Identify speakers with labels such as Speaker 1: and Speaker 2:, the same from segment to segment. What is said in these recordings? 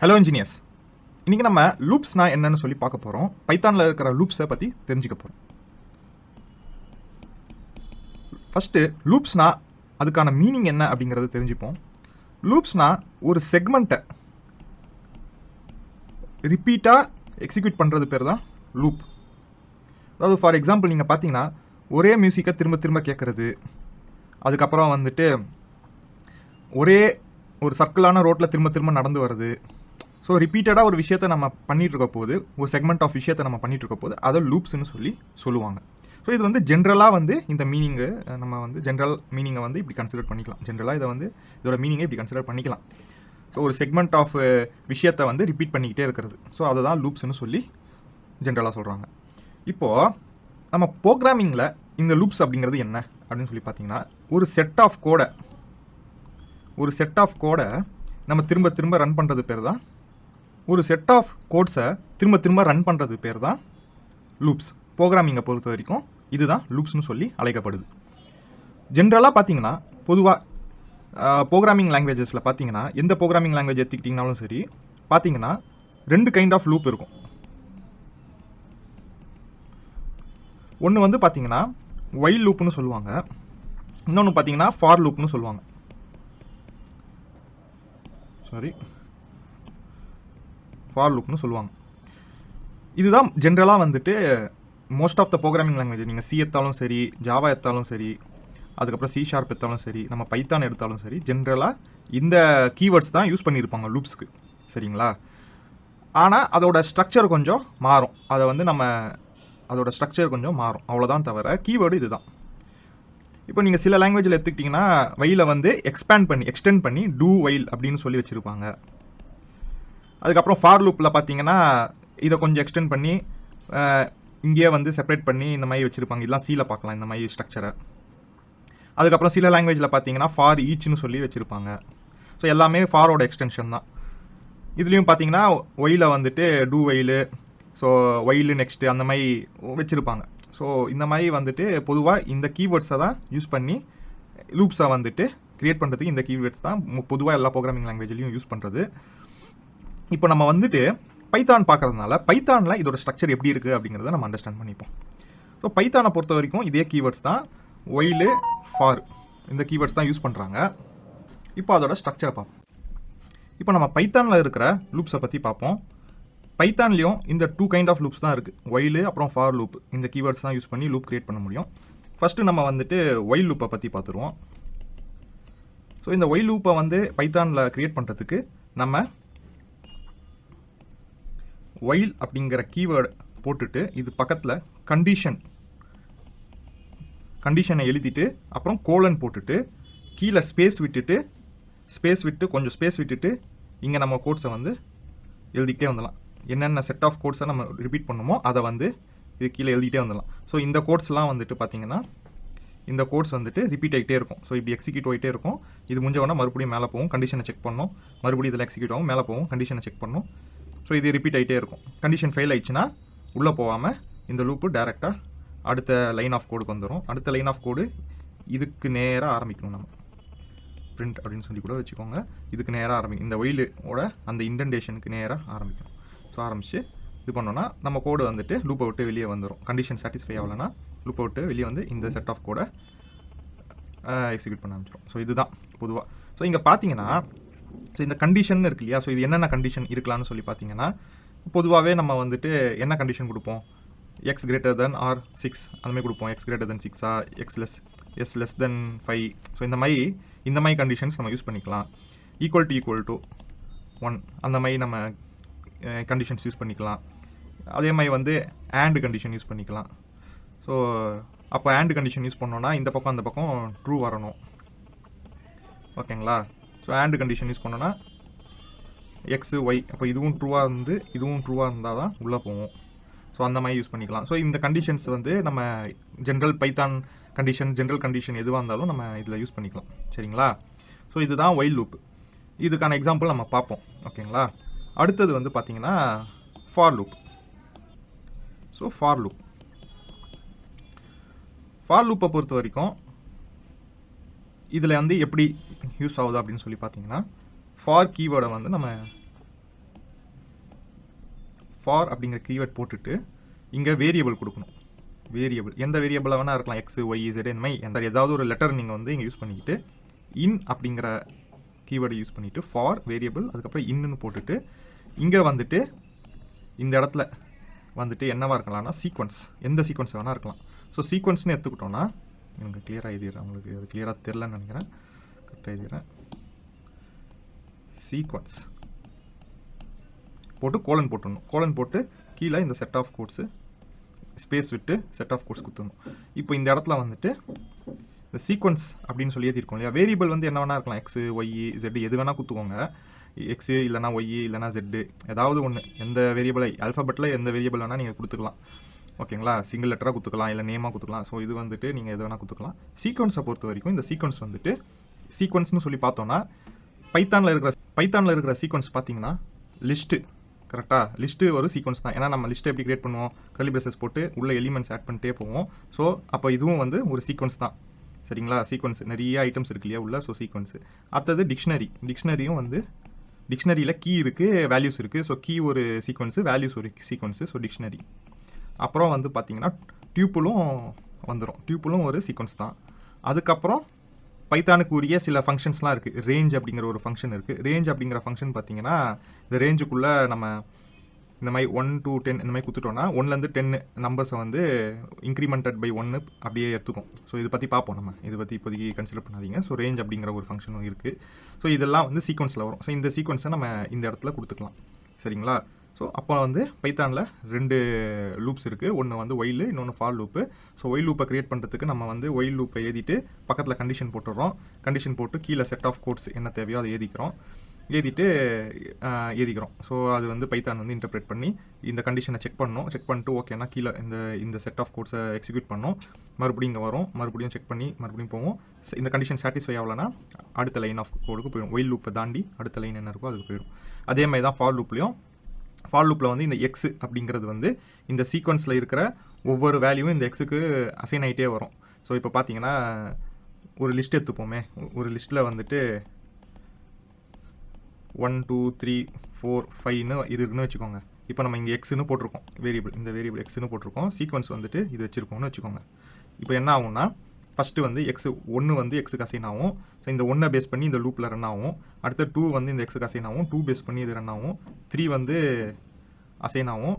Speaker 1: Hello engineers, இன்றைக்கி நம்ம லூப்ஸ்னா என்னன்னு சொல்லி பார்க்க போகிறோம். பைத்தானில் இருக்கிற லூப்ஸை பற்றி தெரிஞ்சுக்க போகிறோம். ஃபஸ்ட்டு லூப்ஸ்னா அதுக்கான மீனிங் என்ன அப்படிங்கிறத தெரிஞ்சுப்போம். லூப்ஸ்னா ஒரு செக்மெண்ட்டை ரிப்பீட்டாக எக்ஸிக்யூட் பண்ணுறது பேர் தான் லூப். அதாவது ஃபார் எக்ஸாம்பிள் நீங்கள் பார்த்தீங்கன்னா ஒரே மியூசிக்கை திரும்ப திரும்ப கேட்குறது, அதுக்கப்புறம் வந்துட்டு ஒரே ஒரு சர்க்கிளான ரோட்டில் திரும்ப திரும்ப நடந்து வருது. ஸோ ரிப்பீட்டடாக ஒரு விஷயத்தை நம்ம பண்ணிகிட்டு இருக்க போது, ஒரு செக்மெண்ட் ஆஃப் விஷயத்தை நம்ம பண்ணிகிட்டு இருக்க போது அதை லூப்ஸ்ன்னு சொல்லுவாங்க. ஸோ இது வந்து ஜென்ரலாக வந்து இந்த மீனிங்கு நம்ம வந்து ஜென்ரல் மீனிங்கை வந்து இப்படி கன்சிடர் பண்ணிக்கலாம். ஜென்ரலாக இதை வந்து இதோட மீனிங்கை இப்படி கன்சிடர் பண்ணிக்கலாம். ஸோ ஒரு செக்மெண்ட் ஆஃப் விஷயத்தை வந்து ரிப்பீட் பண்ணிக்கிட்டே இருக்கிறது. ஸோ அதை தான் லூப்ஸ்ன்னு சொல்லி ஜென்ரலாக சொல்கிறாங்க. இப்போது நம்ம ப்ரோக்ராமிங்கில் இந்த லூப்ஸ் அப்படிங்கிறது என்ன அப்படின்னு சொல்லி பார்த்தீங்கன்னா, ஒரு செட் ஆஃப் கோடை நம்ம திரும்ப திரும்ப ரன் பண்ணுறது பேர் தான், ஒரு செட் ஆஃப் கோட்ஸை திரும்ப திரும்ப ரன் பண்ணுறது பேர் தான் லூப்ஸ். ப்ரோக்ராமிங்கை பொறுத்த வரைக்கும் இதுதான் லூப்ஸ்னு சொல்லி அழைக்கப்படுது. ஜென்ரலாக பார்த்தீங்கன்னா பொதுவாக ப்ரோக்ராமிங் லாங்குவேஜஸில் பார்த்தீங்கன்னா, எந்த ப்ரோக்ராமிங் லாங்குவேஜ் எடுத்துக்கிட்டிங்கனாலும் சரி பார்த்தீங்கன்னா 2 கைண்ட் ஆஃப் லூப் இருக்கும். ஒன்று வந்து பார்த்தீங்கன்னா வைல் லூப்னு சொல்லுவாங்க, இன்னொன்று பார்த்தீங்கன்னா ஃபார் லூப்னு சொல்லுவாங்க. ஃபார் லூப்னு சொல்லுவாங்க. இதுதான் ஜென்ரலாக வந்துட்டு most of the programming language, நீங்கள் சி எடுத்தாலும் சரி, ஜாவா எடுத்தாலும் சரி, அதுக்கப்புறம் C# எடுத்தாலும் சரி, நம்ம பைத்தான் எடுத்தாலும் சரி, ஜென்ரலாக இந்த கீவேர்ட்ஸ் தான் யூஸ் பண்ணியிருப்பாங்க லூப்ஸ்க்கு. சரிங்களா? ஆனால் அதோட ஸ்ட்ரக்சர் கொஞ்சம் மாறும். அதோட ஸ்ட்ரக்சர் கொஞ்சம் மாறும், அவ்வளோதான். தவிர கீவேர்டு இதுதான். இப்போ நீங்கள் சில லாங்குவேஜில் எடுத்துக்கிட்டிங்கன்னா வைலை வந்து எக்ஸ்டெண்ட் பண்ணி டூ வைல் அப்படின்னு சொல்லி வச்சுருப்பாங்க. அதுக்கப்புறம் ஃபார் லூப்பில் பார்த்தீங்கன்னா இதை கொஞ்சம் எக்ஸ்டெண்ட் பண்ணி இங்கேயே வந்து செப்பரேட் பண்ணி இந்த மாதிரி வச்சுருப்பாங்க. இதெல்லாம் சீல பார்க்கலாம் இந்த மாதிரி ஸ்ட்ரக்சரை. அதுக்கப்புறம் சில லாங்குவேஜில் பார்த்தீங்கன்னா ஃபார் ஈச்னு சொல்லி வச்சுருப்பாங்க. ஸோ எல்லாமே ஃபாரோட எக்ஸ்டென்ஷன் தான். இதுலேயும் பார்த்தீங்கன்னா ஒயில வந்துட்டு டூ வைலு, ஸோ ஒயிலு நெக்ஸ்ட்டு அந்த மாதிரி வச்சுருப்பாங்க. ஸோ இந்த மாதிரி வந்துட்டு பொதுவாக இந்த கீவேர்ட்ஸை தான் யூஸ் பண்ணி லூப்ஸை வந்துட்டு க்ரியேட் பண்ணுறதுக்கு இந்த கீவேர்ட்ஸ் தான் பொதுவாக எல்லா ப்ரோக்ராமிங் லாங்குவேஜ்லையும் யூஸ் பண்ணுறது. இப்போ நம்ம வந்துட்டு பைத்தான் பார்க்கறதுனால பைத்தானில் இதோட ஸ்ட்ரக்சர் எப்படி இருக்குது அப்படிங்கிறத நம்ம அண்டர்ஸ்டாண்ட் பண்ணிப்போம். ஸோ பைத்தானை பொறுத்த வரைக்கும் இதே கீவேர்ட்ஸ் தான், ஒயிலு, ஃபார், இந்த கீவேர்ட்ஸ் தான் யூஸ் பண்ணுறாங்க. இப்போ அதோட ஸ்ட்ரக்சரை பார்ப்போம். இப்போ நம்ம பைத்தானில் இருக்கிற லூப்ஸை பற்றி பார்ப்போம். பைத்தான்லேயும் இந்த 2 கைண்ட் ஆஃப் லூப்ஸ் தான் இருக்குது, ஒயிலு அப்புறம் ஃபார் லூப். இந்த கீவேர்ட்ஸ் தான் யூஸ் பண்ணி லூப் கிரியேட் பண்ண முடியும். ஃபஸ்ட்டு நம்ம வந்துட்டு ஒயில் லூப்பை பற்றி பார்த்துருவோம். ஸோ இந்த ஒயில் லூப்பை வந்து பைத்தானில் கிரியேட் பண்ணுறதுக்கு நம்ம ஒயில் அப்படிங்கிற கீவேர்டு போட்டுட்டு இது பக்கத்தில் கண்டிஷனை எழுதிட்டு அப்புறம் கோலன் போட்டுட்டு கீழே ஸ்பேஸ் விட்டு கொஞ்சம் ஸ்பேஸ் விட்டுட்டு இங்கே நம்ம கோட்ஸை வந்து எழுதிக்கிட்டே வந்துடலாம். என்னென்ன செட் ஆஃப் கோட்ஸை நம்ம ரிப்பீட் பண்ணுமோ அதை வந்து இது கீழே எழுதிக்கிட்டே வந்துடலாம். ஸோ இந்த கோட்ஸ்லாம் வந்துட்டு பார்த்தீங்கன்னா இந்த கோட்ஸ் வந்துட்டு ரிப்பீட் ஆகிட்டே இருக்கும். ஸோ இப்படி எக்ஸிக்யூட் ஆகிட்டே இருக்கும். இது முடிஞ்சவொன்னா மறுபடியும் மேலே போகும், கண்டிஷனை செக் பண்ணணும், மறுபடியும் இதில் எக்ஸிக்யூட் ஆகும், மேலே போகும், கண்டிஷனை செக் பண்ணணும். ஸோ இது ரிப்பீட் ஆகிட்டே இருக்கும். கண்டிஷன் ஃபெயில் ஆயிடுச்சுன்னா உள்ளே போகாமல் இந்த லூப்பு டேரெக்டாக அடுத்த லைன் ஆஃப் கோடுக்கு வந்துடும். அடுத்த லைன் ஆஃப் கோடு இதுக்கு நேராக ஆரம்பிக்கணும். நம்ம பிரிண்ட் அப்படின்னு சொல்லி கூட வச்சுக்கோங்க. இதுக்கு நேராக ஆரம்பிக்கும், இந்த ஒயிலோட அந்த இண்டென்டேஷனுக்கு நேராக ஆரம்பிக்கணும். ஸோ ஆரம்பித்து இது பண்ணோன்னா நம்ம கோடு வந்துட்டு லூப்பை விட்டு வெளியே வந்துடும். கண்டிஷன் சாட்டிஸ்ஃபை ஆகலைன்னா லூப்பை விட்டு வெளியே வந்து இந்த செட் ஆஃப் கோடை எக்ஸிக்யூட் பண்ண ஆரம்பிச்சிடும். ஸோ இதுதான் பொதுவாக. ஸோ இங்கே பார்த்தீங்கன்னா ஸோ இந்த கண்டிஷன் இருக்கு இல்லையா, ஸோ இது என்னென்ன கண்டிஷன் இருக்கலாம்னு சொல்லி பார்த்தீங்கன்னா, பொதுவாகவே நம்ம வந்துட்டு என்ன கண்டிஷன் கொடுப்போம், x greater than or 6 அந்த மாதிரி கொடுப்போம். x greater than 6 s less than 5. So இந்த மாதிரி கண்டிஷன்ஸ் நம்ம யூஸ் பண்ணிக்கலாம். ஈக்குவல் டு 1 அந்த மாதிரி நம்ம கண்டிஷன்ஸ் யூஸ் பண்ணிக்கலாம். அதே மாதிரி வந்து and கண்டிஷன் யூஸ் பண்ணிக்கலாம். ஸோ அப்போ and கண்டிஷன் யூஸ் பண்ணோன்னா இந்த பக்கம் அந்த பக்கம் ட்ரூ வரணும். ஓகேங்களா? ஸோ and கண்டிஷன் யூஸ் பண்ணோன்னா எக்ஸு ஒய், அப்போ இதுவும் ட்ரூவாக இருந்தால் தான் உள்ளே போவோம். ஸோ அந்த மாதிரி யூஸ் பண்ணிக்கலாம். ஸோ இந்த கண்டிஷன்ஸ் வந்து நம்ம ஜென்ரல் பைத்தான் ஜென்ரல் கண்டிஷன் எதுவாக இருந்தாலும் நம்ம இதில் யூஸ் பண்ணிக்கலாம். சரிங்களா? ஸோ இதுதான் ஒயில் லூப். இதுக்கான எக்ஸாம்பிள் நம்ம பார்ப்போம். ஓகேங்களா? அடுத்தது வந்து பார்த்தீங்கன்னா ஃபார் லூப். ஸோ ஃபார் லூப்பை பொறுத்த வரைக்கும் இதில் வந்து எப்படி யூஸ் ஆகுது அப்படின்னு சொல்லி பார்த்தீங்கன்னா, ஃபார் கீவேர்டை வந்து நம்ம ஃபார் அப்படிங்கிற கீவேர்ட் போட்டுட்டு இங்கே வேரியபிள் கொடுக்கணும். வேரியபிள் எந்த வேரியபிளாக வேணால் இருக்கலாம், எக்ஸ் ஒய் இசட் இந்த மாதிரி எந்த ஏதாவது ஒரு லெட்டர் நீங்கள் வந்து இங்கே யூஸ் பண்ணிக்கிட்டு இன் அப்படிங்கிற கீவேர்டு யூஸ் பண்ணிவிட்டு ஃபார் வேரியபிள் அதுக்கப்புறம் இன்னுன்னு போட்டுட்டு இங்கே வந்துட்டு இந்த இடத்துல வந்துட்டு என்னவாக இருக்கலாம்னா சீக்வன்ஸ், எந்த சீக்வன்ஸ் வேணால் இருக்கலாம். ஸோ சீக்வன்ஸ்னு எடுத்துக்கிட்டோன்னா எனக்கு கிளியராக எழுதிடுறேன், உங்களுக்கு அது கிளியராக தெரிலன்னு நினைக்கிறேன், கரெக்டாக எழுதிடுறேன். சீக்வன்ஸ் போட்டு கோலன் போட்டுடணும். கோலன் போட்டு கீழே இந்த செட் ஆஃப் கோட்ஸு ஸ்பேஸ் விட்டு செட் ஆஃப் கோட்ஸ் கொடுத்துடணும். இப்போ இந்த இடத்துல வந்துட்டு இந்த சீக்வன்ஸ் அப்படின்னு சொல்லி எழுதியிருக்கோம் இல்லையா, வேரியபிள் வந்து என்ன வேணா இருக்கலாம், எக்ஸு ஒய் இசட் எது வேணால் கொடுத்துக்கோங்க. எக்ஸு இல்லைனா ஒய் இல்லைனா ஜெட்டு ஏதாவது ஒன்று, எந்த வேரியபிளை அல்ஃபபெட்டில் எந்த வேரியபிள் வேணால் நீங்கள் கொடுத்துக்கலாம். ஓகேங்களா, சிங்கிள் லெட்டராக கொடுத்துக்கலாம் இல்லை நேமாக கொடுத்துக்கலாம். ஸோ இது வந்துட்டு நீங்கள் எது வேணால் கொடுத்துக்கலாம். சீக்வன்ஸை பொறுத்த வரைக்கும் இந்த சீக்வன்ஸ் வந்துட்டு சீக்வன்ஸ்னு சொல்லி பார்த்தோன்னா பைத்தானில் இருக்கிற சீக்வன்ஸ் பார்த்தீங்கன்னா லிஸ்ட்டு, கரெக்டாக லிஸ்ட்டு ஒரு சீக்வன்ஸ் தான். ஏன்னா நம்ம லிஸ்ட்டை எப்படி கிரியேட் பண்ணுவோம், கர்லி பிரேசஸ் போட்டு உள்ள எலிமெண்ட்ஸ் ஆட் பண்ணிட்டே போவோம். ஸோ அப்போ இதுவும் வந்து ஒரு சீக்வன்ஸ் தான். சரிங்களா, சீக்வன்ஸ் நிறைய ஐட்டம்ஸ் இருக்கு இல்லையா உள்ள, ஸோ சீக்வன்ஸு. அடுத்தது டிக்ஷனரியும் வந்து டிக்ஷனரியில் கீ இருக்குது, வேல்யூஸ் இருக்குது. ஸோ கீ ஒரு சீக்வன்ஸு, வேல்யூஸ் ஒரு சீக்வன்ஸு, ஸோ டிக்ஷனரி. அப்புறம் வந்து பார்த்தீங்கன்னா டியூப்புலும் வந்துடும், டியூப்புலும் ஒரு சீக்வன்ஸ் தான். அதுக்கப்புறம் பைத்தானுக்கு உரிய சில ஃபங்க்ஷன்ஸ்லாம் இருக்குது. ரேஞ்ச் அப்படிங்கிற ஒரு ஃபங்க்ஷன் இருக்குது. ரேஞ்ச் அப்படிங்கிற ஃபங்க்ஷன் பார்த்தீங்கன்னா இந்த ரேஞ்சுக்குள்ளே நம்ம இந்த மாதிரி 1 to 10 இந்த மாதிரி கொடுத்துட்டோன்னா 1லேருந்து 10 நம்பர்ஸை வந்து இன்க்ரிமெண்டட் பை 1 அப்படியே எடுத்துக்கும். ஸோ இதை பற்றி பார்ப்போம், நம்ம இதை பற்றி இப்போதைக்கு கன்சிடர் பண்ணாதீங்க. ஸோ ரேஞ்ச் அப்படிங்கிற ஒரு ஃபங்க்ஷனும் இருக்குது. ஸோ இதெல்லாம் வந்து சீக்வன்ஸில் வரும். ஸோ இந்த சீக்வன்ஸை நம்ம இந்த இடத்துல கொடுத்துக்கலாம். சரிங்களா, ஸோ அப்போ வந்து பைத்தானில் 2 லூப்ஸ் இருக்குது. ஒன்று வந்து ஒயில், இன்னொன்று ஃபார் லூப்பு. ஸோ ஒயில் லூப்பை க்ரியேட் பண்ணுறதுக்கு நம்ம வந்து ஒயில் லூப்பை எழுதிட்டு பக்கத்தில் கண்டிஷன் போட்டுடுறோம். கண்டிஷன் போட்டு கீழே செட் ஆஃப் கோட்ஸ் என்ன தேவையோ அதை எழுதிக்கிறோம். ஸோ அது வந்து பைத்தான் வந்து இன்டர்பிரேட் பண்ணி இந்த கண்டிஷனை செக் பண்ணிட்டு ஓகேனா கீழே இந்த செட் ஆஃப் கோட்ஸை எக்ஸிக்யூட் பண்ணோம். மறுபடியும் இங்கே வரும், மறுபடியும் செக் பண்ணி மறுபடியும் போவோம். இந்த கண்டிஷன் சாட்டிஸ்ஃபை ஆகலைன்னா அடுத்த லைன் ஆஃப் கோடுக்கு போயிடும். ஒயில் லூப்பை தாண்டி அடுத்த லைன் என்ன இருக்கோ அதுக்கு போயிடும். அதே மாதிரி தான் ஃபார் லூப்பில் வந்து இந்த எக்ஸ் அப்படிங்கிறது வந்து இந்த சீக்வன்ஸில் இருக்கிற ஒவ்வொரு வேல்யூவும் இந்த எக்ஸுக்கு அசைன் ஆகிட்டே வரும். ஸோ இப்போ பார்த்தீங்கன்னா ஒரு லிஸ்ட் எடுத்துப்போமே, ஒரு லிஸ்ட்டில் வந்துட்டு 1 2 3 4 5ன்னு இது இருக்குன்னு வச்சுக்கோங்க. இப்போ நம்ம இங்கே எக்ஸ்னு போட்டிருக்கோம் வேரியபிள், இந்த வேரியபிள் எக்ஸ்னு போட்டிருக்கோம். சீக்வன்ஸ் வந்துட்டு இது வச்சுருக்கோம்னு வச்சுக்கோங்க. இப்போ என்ன ஆகும்னா ஃபஸ்ட்டு வந்து ஒன்று வந்து எக்ஸுக்கு அசைன் ஆகும். ஸோ இந்த 1 பேஸ் பண்ணி இந்த லூப்பில் ரன் ஆகும். அடுத்து 2 வந்து இந்த எக்ஸுக்கு அசைன் ஆகும், 2 பேஸ் பண்ணி இது ரன் ஆகும். 3 வந்து அசைன் ஆகும்,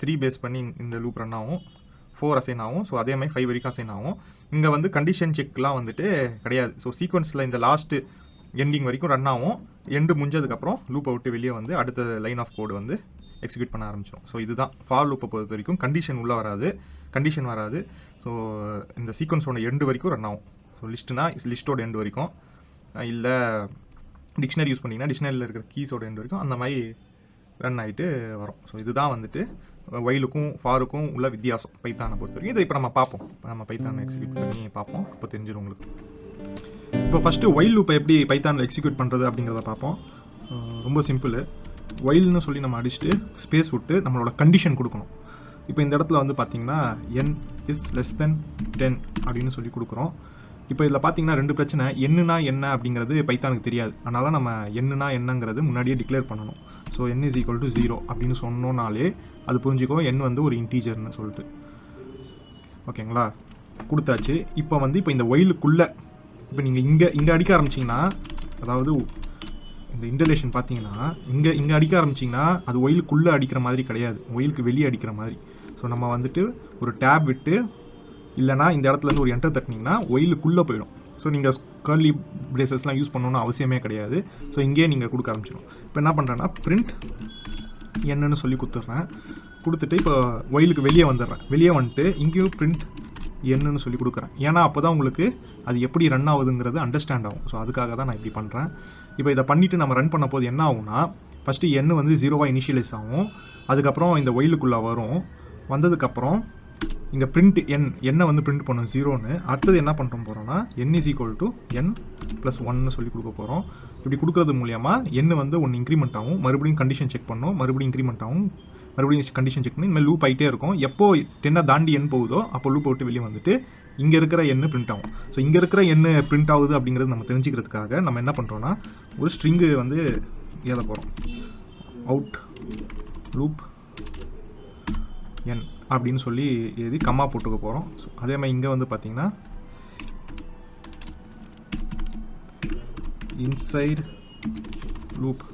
Speaker 1: 3 பேஸ் பண்ணி இந்த லூப் ரன் ஆகும். 4 அசைன் ஆகும். ஸோ அதே மாதிரி 5 வரைக்கும் அசைன் ஆகும். இங்கே வந்து கண்டிஷன் செக்லாம் வந்துட்டு கிடையாது. ஸோ சீக்வன்ஸில் இந்த லாஸ்ட்டு எண்டிங் வரைக்கும் ரன் ஆகும். எண்டு முடிஞ்சதுக்கப்புறம் லூப்பை விட்டு வெளியே வந்து அடுத்த லைன் ஆஃப் கோடு வந்து எக்ஸிக்யூட் பண்ண ஆரம்பிச்சிடும். ஸோ இதுதான் ஃபார் லூப்பை பொறுத்த வரைக்கும். கண்டிஷன் உள்ளே வராது, கண்டிஷன் வராது. ஸோ இந்த சீக்வன்ஸோட எண்டு வரைக்கும் ரன் ஆகும். ஸோ லிஸ்ட்டுனா லிஸ்ட்டோட எண்டு வரைக்கும், இல்லை டிக்ஷனரி யூஸ் பண்ணிங்கன்னா டிக்ஷனரியில் இருக்கிற கீஸோட எண்டு வரைக்கும் அந்த மாதிரி ரன் ஆகிட்டு வரும். ஸோ இதுதான் வந்துட்டு ஒயிலுக்கும் ஃபாருக்கும் உள்ள வித்தியாசம் பைத்தானை பொறுத்த வரைக்கும். இதை இப்போ நம்ம பார்ப்போம், நம்ம பைத்தானை எக்ஸிக்யூட் பண்ணி பார்ப்போம், இப்போ தெரிஞ்சிடும் உங்களுக்கு. இப்போ ஃபஸ்ட்டு ஒயில் லூப்பை எப்படி பைத்தானில் எக்ஸிக்யூட் பண்ணுறது அப்படிங்கிறத பார்ப்போம். ரொம்ப சிம்பிள். ஒயில்னு சொல்லி நம்ம அடிச்சுட்டு ஸ்பேஸ் விட்டு நம்மளோட கண்டிஷன் கொடுக்கணும். இப்போ இந்த இடத்துல வந்து பார்த்தீங்கன்னா n is less than 10 அப்படின்னு சொல்லி கொடுக்குறோம். இப்போ இதில் பார்த்தீங்கன்னா 2 பிரச்சனை. என்னன்னா என்ன அப்படிங்கிறது பைத்தானுக்கு தெரியாது. அதனால் நம்ம என்னன்னா என்னங்கிறது முன்னாடியே டிக்ளேர் பண்ணணும். So n is equal to 0 அப்படின்னு சொன்னோன்னாலே அது புரிஞ்சுக்கோ n வந்து ஒரு இன்டீஜர்னு சொல்லிட்டு. ஓகேங்களா, கொடுத்தாச்சு. இப்போ இந்த ஒயிலுக்குள்ளே இப்போ நீங்கள் இங்கே அடிக்க ஆரம்பிச்சிங்கன்னா, அதாவது இந்த இன்டர்லேஷன் பார்த்தீங்கன்னா இங்கே அடிக்க ஆரம்பிச்சிங்கன்னா அது ஒயிலுக்குள்ளே அடிக்கிற மாதிரி கிடையாது, ஒயிலுக்கு வெளியே அடிக்கிற மாதிரி. ஸோ நம்ம வந்துட்டு ஒரு டேப் விட்டு இல்லைனா இந்த இடத்துலேருந்து ஒரு என்டர் தட்டினீங்கன்னா ஒயிலுக்குள்ளே போயிடும். ஸோ நீங்கள் கர்லி பிரேசஸ்லாம் யூஸ் பண்ணணும்னு அவசியமே கிடையாது. ஸோ இங்கேயே நீங்கள் கொடுக்க ஆரம்பிச்சிடும். இப்போ என்ன பண்ணுறேன்னா பிரிண்ட் என்னன்னு சொல்லி கொடுத்துட்டு இப்போ ஒயிலுக்கு வெளியே வந்துடுறேன். வெளியே வந்துட்டு இங்கேயும் பிரிண்ட் என்னன்னு சொல்லி கொடுக்குறேன். ஏன்னா அப்போ தான் உங்களுக்கு அது எப்படி ரன் ஆகுதுங்கிறது அண்டர்ஸ்டாண்ட் ஆகும். ஸோ அதுக்காக தான் நான் இப்படி பண்ணுறேன். இப்போ இதை பண்ணிவிட்டு நம்ம ரன் பண்ண போது என்ன ஆகும்னா ஃபஸ்ட்டு n வந்து 0 இனிஷியலைஸ் ஆகும். அதுக்கப்புறம் இந்த ஒயிலுக்குள்ளே வரும். வந்ததுக்கப்புறம் இங்கே பிரிண்ட் என்ன வந்து பிரிண்ட் பண்ணும் 0ன்னு. அடுத்தது என்ன பண்ணுறோம் போகிறோம்னா n is equal to n plus 1ன்னு சொல்லி கொடுக்க போகிறோம். இப்படி கொடுக்குறது மூலியமாக n வந்து 1 இன்க்ரிமெண்ட் ஆகும். மறுபடியும் கண்டிஷன் செக் பண்ணோம், மறுபடியும் இன்க்ரிமெண்ட் ஆகும், மறுபடியும் கண்டிஷன் செக் பண்ணி இனிமேல் லூப் ஆகிட்டே இருக்கும். எப்போ 10 தாண்டி n போகுதோ அப்போ லூப் விட்டு வெளியே வந்துட்டு இங்கே இருக்கிற n பிரிண்ட் ஆகும். ஸோ இங்கே இருக்கிற n பிரிண்ட் ஆகுது அப்படிங்கிறது நம்ம தெரிஞ்சுக்கிறதுக்காக நம்ம என்ன பண்ணுறோன்னா ஒரு ஸ்ட்ரிங்கு வந்து எழுத போகிறோம். அவுட் லூப் n அப்படின்னு சொல்லி எழுதி கம்மா போட்டுக்க போகிறோம். ஸோ அதே மாதிரி இங்கே வந்து பார்த்தீங்கன்னா இன்சைடு லூப்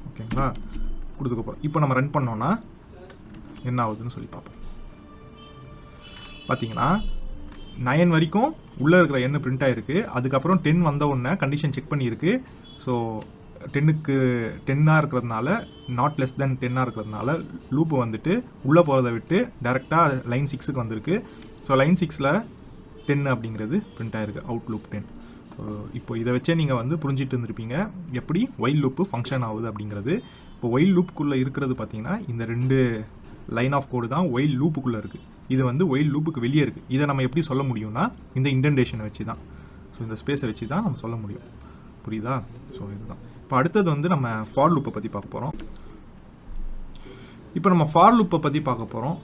Speaker 1: ஓகேங்களா கொடுத்துக்க போகிறோம். இப்போ நம்ம ரன் பண்ணோன்னா என்ன ஆகுதுன்னு சொல்லி பார்ப்போம். பார்த்தீங்கன்னா 9 வரைக்கும் உள்ளே இருக்கிற எண்ணு பிரிண்ட் ஆகிருக்கு. அதுக்கப்புறம் 10 வந்த உடனே கண்டிஷன் செக் பண்ணியிருக்கு. ஸோ 10க்கு 10ஆக இருக்கிறதுனால நாட் லெஸ் தென் 10ஆக இருக்கிறதுனால லூப்பு வந்துட்டு உள்ளே போகிறத விட்டு டேரெக்டாக லைன் 6க்கு வந்திருக்கு. ஸோ லைன் 6ல் 10 அப்படிங்கிறது பிரிண்ட் ஆகிருக்கு, அவுட் லூப் 10. ஸோ இப்போ இதை வச்சே நீங்கள் வந்து புரிஞ்சிட்டு இருந்திருப்பீங்க எப்படி ஒயில் லூப்பு ஃபங்க்ஷன் ஆகுது அப்படிங்கிறது. இப்போ ஒயில் லூப்புக்குள்ளே இருக்கிறது பார்த்தீங்கன்னா இந்த 2 லைன் ஆஃப் கோடு தான் ஒயில் லூப்புக்குள்ளே இருக்குது. இது வந்து ஒயில் லூப்புக்கு வெளியே இருக்குது. இதை நம்ம எப்படி சொல்ல முடியும்னா இந்த இண்டென்டேஷனை வச்சு தான், ஸோ இந்த ஸ்பேஸை வச்சு தான் நம்ம சொல்ல முடியும். புரியுதா? ஸோ இதுதான். இப்போ அடுத்தது வந்து நம்ம ஃபார் லூப்பை பற்றி பார்க்க போகிறோம். இப்போ நம்ம ஃபார் லூப்பை பற்றி பார்க்க போகிறோம்.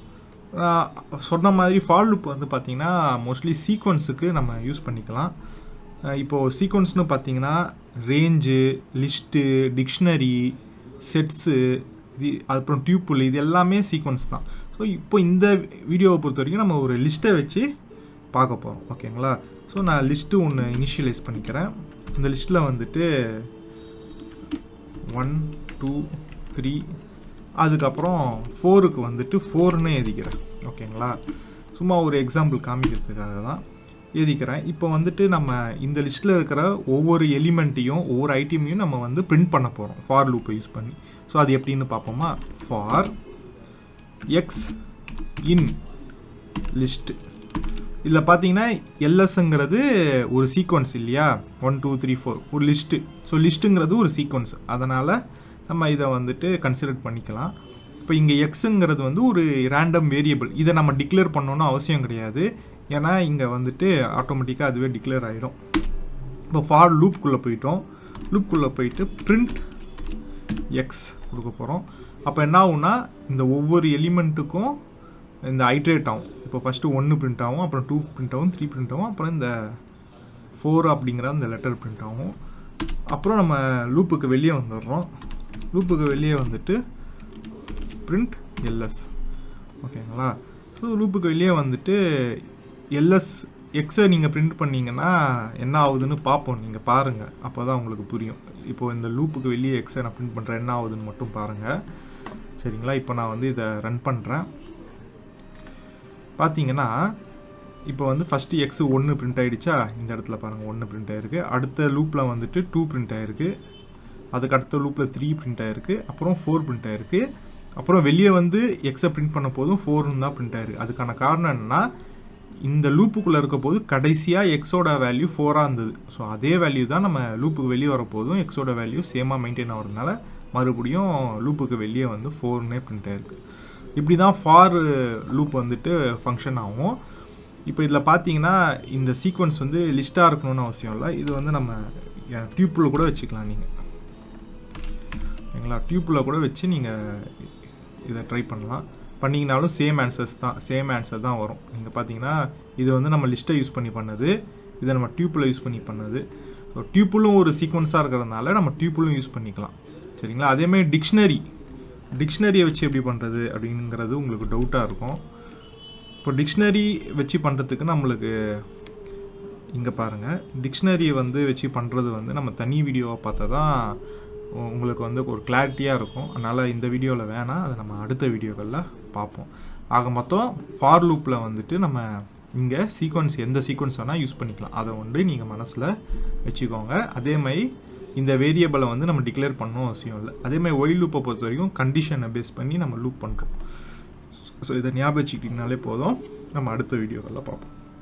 Speaker 1: சொன்ன மாதிரி ஃபார் லூப் வந்து பார்த்திங்கன்னா மோஸ்ட்லி சீக்வன்ஸுக்கு நம்ம யூஸ் பண்ணிக்கலாம். இப்போது சீக்வன்ஸ்னு பார்த்தீங்கன்னா ரேஞ்சு, லிஸ்ட்டு, டிக்ஷனரி, செட்ஸு, இது அப்புறம் டியூப்புல், இது எல்லாமே சீக்வன்ஸ் தான். ஸோ இப்போ இந்த வீடியோவை பொறுத்த வரைக்கும் நம்ம ஒரு லிஸ்ட்டை வச்சு பார்க்க போகிறோம். ஓகேங்களா? ஸோ நான் லிஸ்ட்டு ஒன்று இனிஷியலைஸ் பண்ணிக்கிறேன். இந்த லிஸ்ட்டில் வந்துட்டு 1 2 3 அதுக்கப்புறம் 4க்கு வந்துட்டு 4ன்னு எழுதிக்கிறேன். ஓகேங்களா? சும்மா ஒரு எக்ஸாம்பிள் காமிக்கிறதுக்காக தான் எழுதிக்கிறேன். இப்போ வந்துட்டு நம்ம இந்த லிஸ்ட்டில் இருக்கிற ஒவ்வொரு எலிமெண்ட்டையும் ஒவ்வொரு ஐட்டமையும் நம்ம வந்து பிரிண்ட் பண்ண போகிறோம் ஃபார் லூப்பை யூஸ் பண்ணி. ஸோ அது எப்படின்னு பார்ப்போமா? For X in list. இதில் பார்த்தீங்கன்னா எல்எஸ்ங்கிறது ஒரு சீக்வன்ஸ் இல்லையா? 1 2 3 4 ஒரு லிஸ்ட்டு. ஸோ லிஸ்ட்டுங்கிறது ஒரு சீக்வன்ஸ், அதனால் நம்ம இதை வந்துட்டு கன்சிடர் பண்ணிக்கலாம். இப்போ இங்கே எக்ஸுங்கிறது வந்து ஒரு ரேண்டம் வேரியபிள். இதை நம்ம டிக்ளேர் பண்ணணுன்னு அவசியம் கிடையாது, ஏன்னா இங்கே வந்துட்டு ஆட்டோமேட்டிக்காக அதுவே டிக்ளேர் ஆகிடும். இப்போ ஃபார் லூப்புக்குள்ளே போயிட்டோம். லூப்புக்குள்ளே போயிட்டு பிரிண்ட் எக்ஸ் கொடுக்க போகிறோம். அப்போ என்ன ஆகும்னா இந்த ஒவ்வொரு எலிமெண்ட்டுக்கும் இந்த ஐட்ரேட் ஆகும். இப்போ ஃபஸ்ட்டு 1 பிரிண்ட் ஆகும், அப்புறம் 2 பிரிண்ட் ஆகும், 3 பிரிண்ட் ஆகும், அப்புறம் இந்த 4 அப்படிங்கிற அந்த லெட்டர் பிரிண்ட் ஆகும். அப்புறம் நம்ம லூப்புக்கு வெளியே வந்துடுறோம். லூப்புக்கு வெளியே வந்துட்டு பிரிண்ட் எல்எஸ். ஓகேங்களா? ஸோ லூப்புக்கு வெளியே வந்துட்டு எல்எஸ் எக்ஸை நீங்கள் பிரிண்ட் பண்ணிங்கன்னா என்ன ஆகுதுன்னு பார்ப்போம். நீங்கள் பாருங்கள், அப்போ தான் உங்களுக்கு புரியும். இப்போது இந்த லூப்புக்கு வெளியே எக்ஸை நான் பிரிண்ட் பண்ணுறேன், என்ன ஆகுதுன்னு மட்டும் பாருங்கள். சரிங்களா? இப்போ நான் வந்து இதை ரன் பண்ணுறேன். பார்த்தீங்கன்னா இப்போ வந்து ஃபஸ்ட்டு எக்ஸு 1 பிரிண்ட் ஆகிடுச்சா? இந்த இடத்துல பாருங்கள் 1 பிரிண்ட் ஆகிருக்கு. அடுத்த லூப்பில் வந்துட்டு 2 பிரிண்ட் ஆகிருக்கு. அதுக்கு அடுத்த லூப்பில் 3 பிரிண்ட் ஆகிருக்கு. அப்புறம் 4 பிரிண்ட் ஆகிருக்கு. அப்புறம் வெளியே வந்து எக்ஸை பிரிண்ட் பண்ண போதும் 4ன்னு தான் பிரிண்ட் ஆகிருக்கு. அதுக்கான காரணம் என்னென்னா இந்த லூப்புக்குள்ளே இருக்க போது கடைசியாக எக்ஸோட வேல்யூ 4ஆக இருந்தது. ஸோ அதே வேல்யூ தான் நம்ம லூப்புக்கு வெளியே வரப்போதும் எக்ஸோட வேல்யூ சேமாக மெயின்டைன் ஆகிறதுனால மறுபடியும் லூப்புக்கு வெளியே வந்து 4ன்னே பிரிண்ட் ஆகிருக்கு. இப்படி தான் ஃபார் லூப் வந்துட்டு ஃபங்க்ஷன் ஆகும். இப்போ இதில் பார்த்தீங்கன்னா இந்த சீக்வன்ஸ் வந்து லிஸ்ட்டாக இருக்கணும்னு அவசியம் இல்லை. இது வந்து நம்ம டியூப்பில் கூட வச்சுக்கலாம். நீங்கள் ஓகேங்களா? டியூப்பில் கூட வச்சு நீங்கள் இதை ட்ரை பண்ணலாம். பண்ணிங்கனாலும் சேம் ஆன்சர் தான் வரும். நீங்கள் பார்த்தீங்கன்னா இது வந்து நம்ம லிஸ்ட்டை யூஸ் பண்ணி பண்ணது, இதை நம்ம டியூப்பில் யூஸ் பண்ணி பண்ணது. ஸோ டியூப்பிலும் ஒரு சீக்வன்ஸாக இருக்கிறதுனால நம்ம டியூப்பிலும் யூஸ் பண்ணிக்கலாம். சரிங்களா? அதேமாதிரி டிக்ஷனரியை வச்சு எப்படி பண்ணுறது அப்படிங்கிறது உங்களுக்கு டவுட்டாக இருக்கும். இப்போ டிக்ஷனரி வச்சு பண்ணுறதுக்கு நம்மளுக்கு இங்கே பாருங்கள், டிக்ஷனரியை வந்து வச்சு பண்ணுறது வந்து நம்ம தனி வீடியோவை பார்த்தா தான் உங்களுக்கு வந்து ஒரு கிளாரிட்டியாக இருக்கும். அதனால் இந்த வீடியோவில் வேணாம், அதை நம்ம அடுத்த வீடியோக்களில் பார்ப்போம். ஆக மொத்தம் ஃபார் லூப்பில் வந்துட்டு நம்ம இங்கே சீக்வன்ஸ் எந்த சீக்வன்ஸ் வேணால் யூஸ் பண்ணிக்கலாம். அதை வந்து நீங்கள் மனசில் வச்சுக்கோங்க. அதேமாதிரி இந்த வேரியபிளை வந்து நம்ம டிக்ளேர் பண்ணணும் அவசியம் இல்லை. அதேமாதிரி ஒயில் லூப்பை பொறுத்த வரைக்கும் கண்டிஷனை பேஸ் பண்ணி நம்ம லூப் பண்ணுறோம். ஸோ இதை ஞாபகம் வச்சுக்கிட்டிங்கனாலே போதும். நம்ம அடுத்த வீடியோக்களில் பார்ப்போம்.